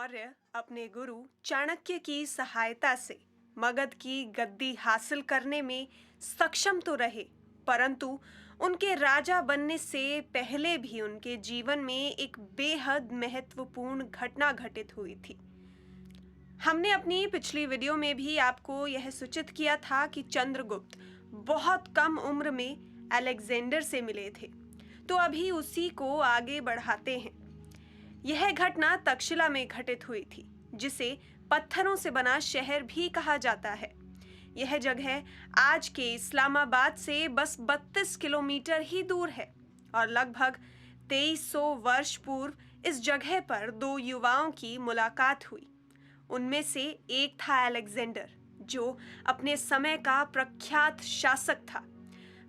मौर्य अपने गुरु चाणक्य की सहायता से मगध की गद्दी हासिल करने में सक्षम तो रहे, परंतु उनके राजा बनने से पहले भी उनके जीवन में एक बेहद महत्वपूर्ण घटना घटित हुई थी। हमने अपनी पिछली वीडियो में भी आपको यह सूचित किया था कि चंद्रगुप्त बहुत कम उम्र में अलेक्जेंडर से मिले थे, तो अभी उसी को आगे बढ़ाते हैं। यह घटना तक्षशिला में घटित हुई थी, जिसे पत्थरों से बना शहर भी कहा जाता है। यह जगह आज के इस्लामाबाद से बस 32 किलोमीटर ही दूर है और लगभग 2300 वर्ष पूर्व इस जगह पर दो युवाओं की मुलाकात हुई। उनमें से एक था अलेक्जेंडर, जो अपने समय का प्रख्यात शासक था।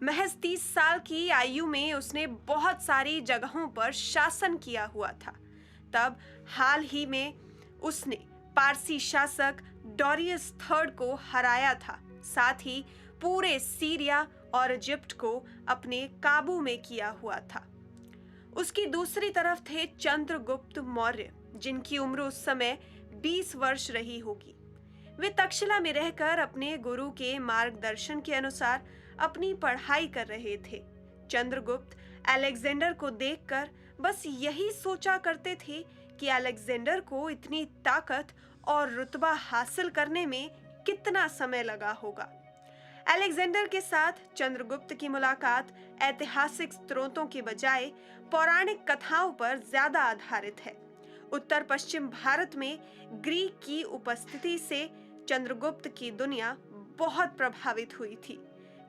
महज 30 साल की आयु में उसने बहुत सारी जगहों पर शासन किया हुआ था। तब हाल ही में उसने पारसी शासक डोरियस थर्ड को हराया था, साथ ही पूरे सीरिया और इजिप्ट को अपने काबू में किया हुआ था। उसकी दूसरी तरफ थे चंद्रगुप्त मौर्य, जिनकी उम्र उस समय 20 वर्ष रही होगी। वे तक्षशिला में रहकर अपने गुरु के मार्गदर्शन के अनुसार अपनी पढ़ाई कर रहे थे। चंद्रगुप्त अलेक्जेंडर को देखकर बस यही सोचा करते थे कि अलेक्जेंडर को इतनी ताकत और रुतबा हासिल करने में कितना समय लगा होगा। अलेक्जेंडर के साथ चंद्रगुप्त की मुलाकात ऐतिहासिक स्रोतों के बजाय पौराणिक कथाओं पर ज्यादा आधारित है। उत्तर पश्चिम भारत में ग्रीक की उपस्थिति से चंद्रगुप्त की दुनिया बहुत प्रभावित हुई थी।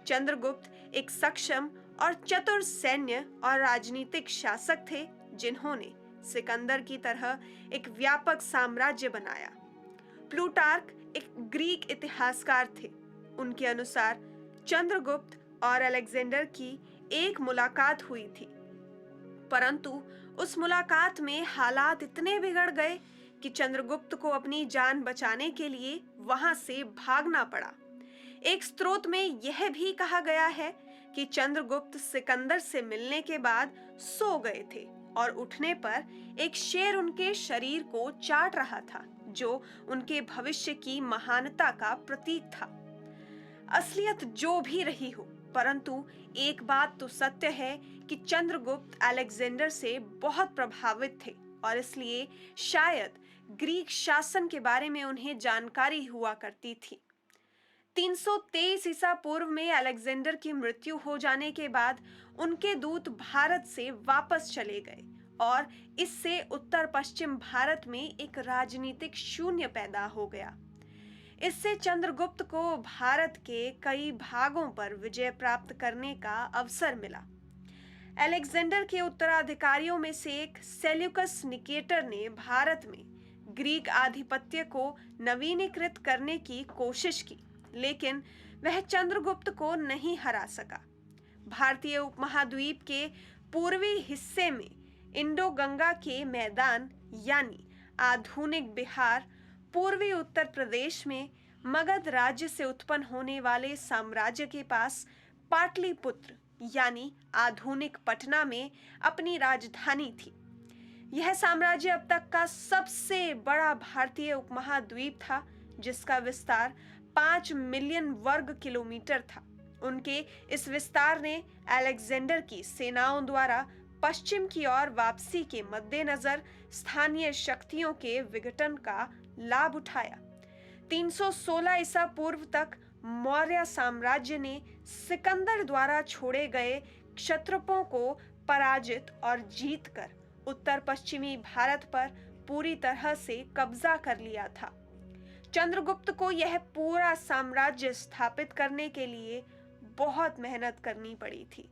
चंद्रगुप्त एक सक्षम और चतुर सैन्य और राजनीतिक शासक थे, जिन्होंने सिकंदर की तरह एक व्यापक साम्राज्य बनाया। प्लूटार्क एक ग्रीक इतिहासकार थे। उनके अनुसार चंद्रगुप्त और अलेक्जेंडर की एक मुलाकात हुई थी, परंतु उस मुलाकात में हालात इतने बिगड़ गए कि चंद्रगुप्त को अपनी जान बचाने के लिए वहां से भागना पड़ा। एक स्रोत में यह भी कहा गया है कि चंद्रगुप्त सिकंदर से मिलने के बाद सो गए थे और उठने पर एक शेर उनके शरीर को चाट रहा था, जो उनके भविष्य की महानता का प्रतीक था। असलियत जो भी रही हो, परंतु एक बात तो सत्य है कि चंद्रगुप्त अलेक्जेंडर से बहुत प्रभावित थे और इसलिए शायद ग्रीक शासन के बारे में उन्हें जानकारी हुआ करती थी। 323 ईसा पूर्व में अलेक्जेंडर की मृत्यु हो जाने के बाद उनके दूत भारत से वापस चले गए और इससे उत्तर पश्चिम भारत में एक राजनीतिक शून्य पैदा हो गया। इससे चंद्रगुप्त को भारत के कई भागों पर विजय प्राप्त करने का अवसर मिला। अलेक्जेंडर के उत्तराधिकारियों में से एक सेल्यूकस निकेटर ने भारत में ग्रीक आधिपत्य को नवीनीकृत करने की कोशिश की, लेकिन वह चंद्रगुप्त को नहीं हरा सका। भारतीय उपमहाद्वीप के पूर्वी हिस्से में इंडो गंगा के मैदान यानी आधुनिक बिहार, पूर्वी उत्तर प्रदेश में मगध राज्य से उत्पन्न होने वाले साम्राज्य के पास पाटलिपुत्र यानी आधुनिक पटना में अपनी राजधानी थी। यह साम्राज्य अब तक का सबसे बड़ा भारतीय उपमहाद्वीप था, जिसका विस्तार 5 मिलियन वर्ग किलोमीटर था। उनके इस विस्तार ने अलेक्जेंडर की सेनाओं द्वारा पश्चिम की ओर वापसी के मद्देनजर स्थानीय शक्तियों के विघटन का लाभ उठाया। 316 ईसा पूर्व तक मौर्य साम्राज्य ने सिकंदर द्वारा छोड़े गए क्षत्रपों को पराजित और जीतकर उत्तर पश्चिमी भारत पर पूरी तरह से कब्जा कर लिया था। चंद्रगुप्त को यह पूरा साम्राज्य स्थापित करने के लिए बहुत मेहनत करनी पड़ी थी।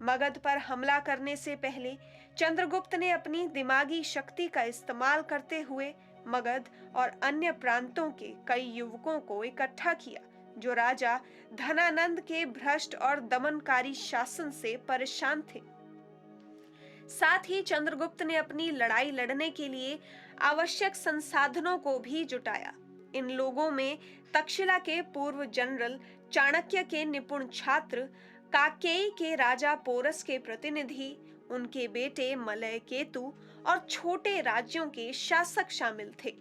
मगध पर हमला करने से पहले चंद्रगुप्त ने अपनी दिमागी शक्ति का इस्तेमाल करते हुए मगध और अन्य प्रांतों के कई युवकों को इकट्ठा किया, जो राजा धनानंद के भ्रष्ट और दमनकारी शासन से परेशान थे। साथ ही चंद्रगुप्त ने अपनी लड़ाई लड़ने के लिए आवश्यक संसाधनों को भी जुटाया। इन लोगों में तक्षशिला के पूर्व जनरल चाणक्य के निपुण छात्र, काकेई के राजा पोरस के प्रतिनिधि, उनके बेटे मलय केतु और छोटे राज्यों के शासक शामिल थे।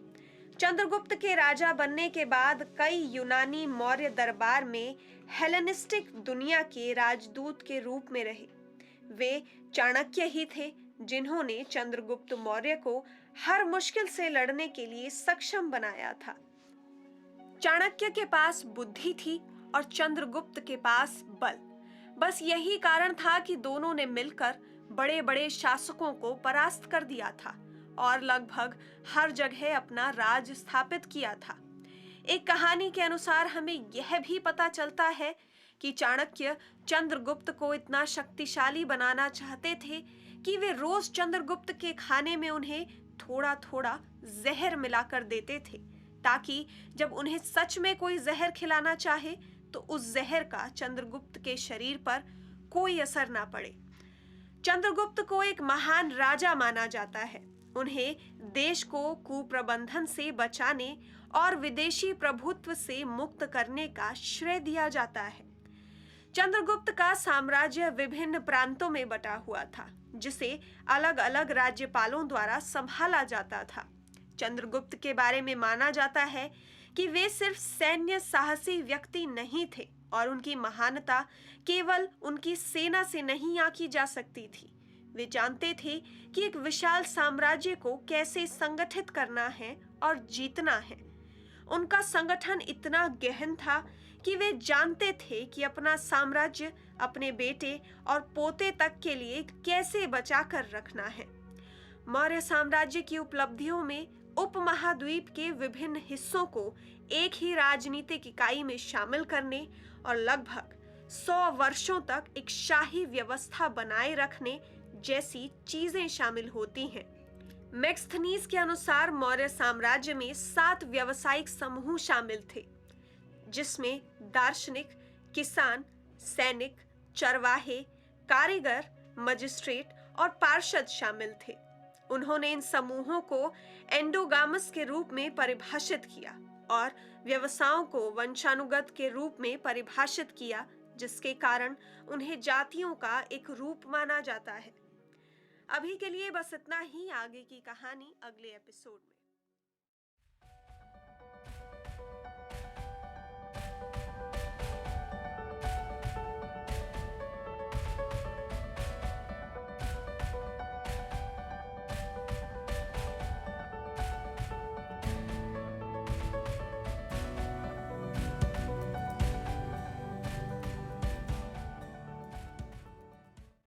चंद्रगुप्त के राजा बनने के बाद कई यूनानी मौर्य दरबार में हेलेनिस्टिक दुनिया के राजदूत के रूप में रहे। वे चाणक्य ही थे जिन्होंने चंद्रगुप्त मौर्य को हर मुश्किल से लड़ने के लिए सक्षम बनाया था। चाणक्य के पास बुद्धि थी और चंद्रगुप्त के पास बल। बस यही कारण था कि दोनों ने मिलकर बड़े-बड़े शासकों को परास्त कर दिया था और लगभग हर जगह अपना राज स्थापित किया था। एक कहानी के अनुसार हमें यह भी पता चलता है कि चाणक्य चंद्रगुप्त को इतना शक्तिशाली बनाना चाहते थे कि वे रोज चंद्रगुप्त के खाने में उन्हें थोड़ा-थोड़ा जहर मिलाकर देते थे, ताकि जब उन्हें सच में कोई जहर खिलाना चाहे तो उस जहर का चंद्रगुप्त के शरीर पर कोई असर ना पड़े। चंद्रगुप्त को एक महान राजा माना जाता है। उन्हें देश को कुप्रबंधन से बचाने और विदेशी प्रभुत्व से मुक्त करने का श्रेय दिया जाता है। चंद्रगुप्त का साम्राज्य विभिन्न प्रांतों में बटा हुआ था, जिसे अलग-अलग राज्यपालों द्वारा संभाला जाता था। चंद्रगुप्त के बारे में माना जाता है कि वे सिर्फ सैन्य साहसी व्यक्ति नहीं थे और उनकी महानता केवल उनकी सेना से नहीं आंकी जा सकती थी। वे जानते थे कि एक विशाल साम्राज्य को कैसे संगठित करना है और जीतना है। उनका संगठन इतना गहन था कि वे जानते थे कि अपना साम्राज्य अपने बेटे और पोते तक के लिए कैसे बचा कर रखना है। मौर्य साम्राज्य की उपलब्धियों में उपमहाद्वीप के विभिन्न हिस्सों को एक ही राजनीतिक इकाई में शामिल करने और लगभग 100 वर्षों तक एक शाही व्यवस्था बनाए रखने जैसी चीजें शामिल होती हैं। मैक्सथनीज के अनुसार मौर्य साम्राज्य में 7 व्यावसायिक समूह शामिल थे, जिसमें दार्शनिक, किसान, सैनिक, चरवाहे, कारीगर, मजिस्ट्रेट और पार्षद शामिल थे। उन्होंने इन समूहों को एंडोगामस के रूप में परिभाषित किया और व्यवसायों को वंशानुगत के रूप में परिभाषित किया, जिसके कारण उन्हें जातियों का एक रूप माना जाता है। अभी के लिए बस इतना ही। आगे की कहानी अगले एपिसोड में।